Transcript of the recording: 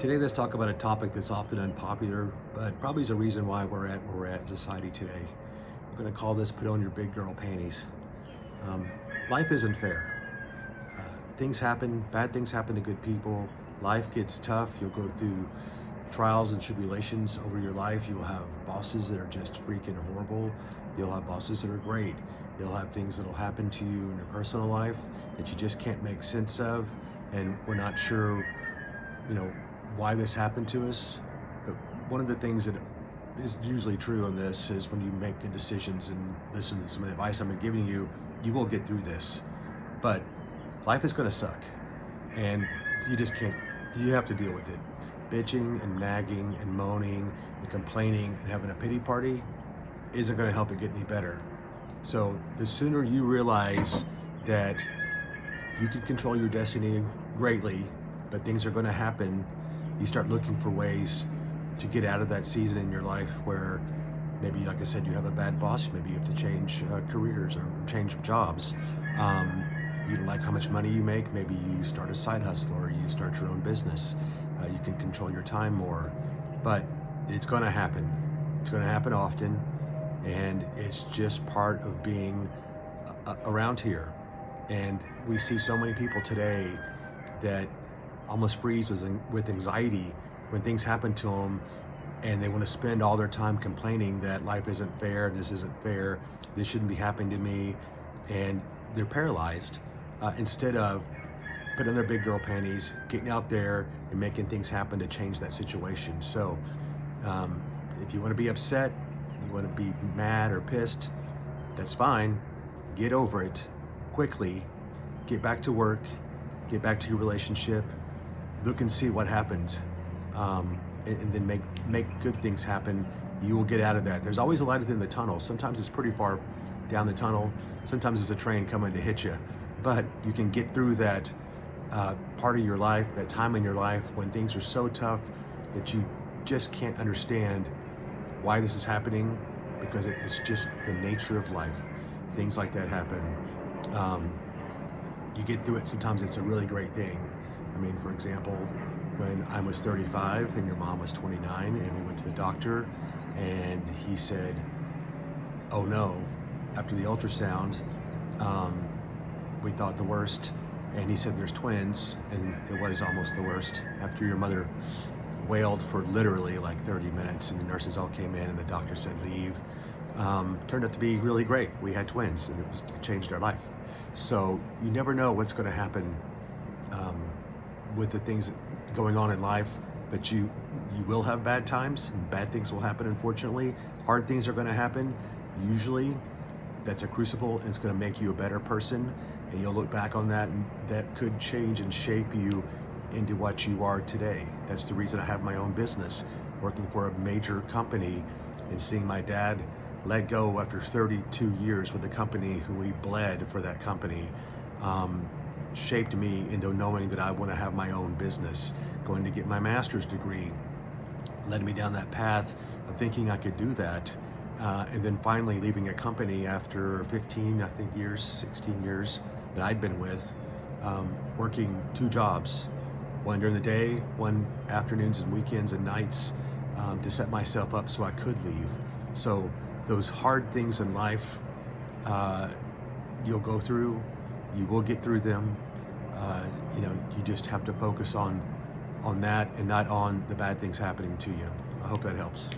Today, let's talk about a topic that's often unpopular, but probably is a reason why we're at where we're at in society today. We're going to call this "Put on your big girl panties." Um, Life isn't fair. Things happen, bad things happen to good people. Life gets tough. You'll go through trials and tribulations over your life. You'll have bosses that are just freaking horrible. You'll have bosses that are great. You'll have things that'll happen to you in your personal life that you just can't make sense of, and we're not sure, you know, why this happened to us. But one of the things that is usually true on this is when you make good decisions and listen to some of the advice I'm giving you, you will get through this. But life is going to suck, and you just can't. You have to deal with it. Bitching and nagging and moaning and complaining and having a pity party isn't going to help it get any better. So the sooner you realize that you can control your destiny greatly, but things are going to happen, you start looking for ways to get out of that season in your life where maybe, like I said, you have a bad boss, maybe you have to change careers or change jobs. You don't like how much money you make, maybe you start a side hustle or you start your own business. You can control your time more, but it's going to happen. It's going to happen often, and it's just part of being around here. And we see so many people today that almost freeze with anxiety when things happen to them, and they want to spend all their time complaining that life isn't fair, this isn't fair, this shouldn't be happening to me, and they're paralyzed instead of putting on their big girl panties, getting out there and making things happen to change that situation. So if you want to be upset, you want to be mad or pissed, that's fine. Get over it quickly, get back to work, get back to your relationship, look and see what happened, and then make good things happen. You will get out of that. There's always a light at the end of the tunnel. Sometimes it's pretty far down the tunnel. Sometimes it's a train coming to hit you. But you can get through that part of your life, that time in your life when things are so tough that you just can't understand why this is happening, because it's just the nature of life. Things like that happen. You get through it. Sometimes it's a really great thing. I mean, for example, when I was 35 and your mom was 29 and we went to the doctor and he said, oh no, after the ultrasound, we thought the worst, and he said there's twins, and it was almost the worst. After your mother wailed for literally like 30 minutes and the nurses all came in and the doctor said leave, turned out to be really great. We had twins and it changed our life. So you never know what's going to happen with the things going on in life, but you will have bad times and bad things will happen, unfortunately. Hard things are going to happen. Usually that's a crucible, and it's going to make you a better person, and you'll look back on that and that could change and shape you into what you are today. That's the reason I have my own business, working for a major company and seeing my dad let go after 32 years with the company, who we bled for that company, shaped me into knowing that I want to have my own business. Going to get my master's degree led me down that path of thinking I could do that, and then finally leaving a company after 15, I think years, 16 years that I'd been with, working 2 jobs, one during the day, one afternoons and weekends and nights, to set myself up so I could leave. So those hard things in life, you'll go through, you will get through them. You just have to focus on that and not on the bad things happening to you. I hope that helps.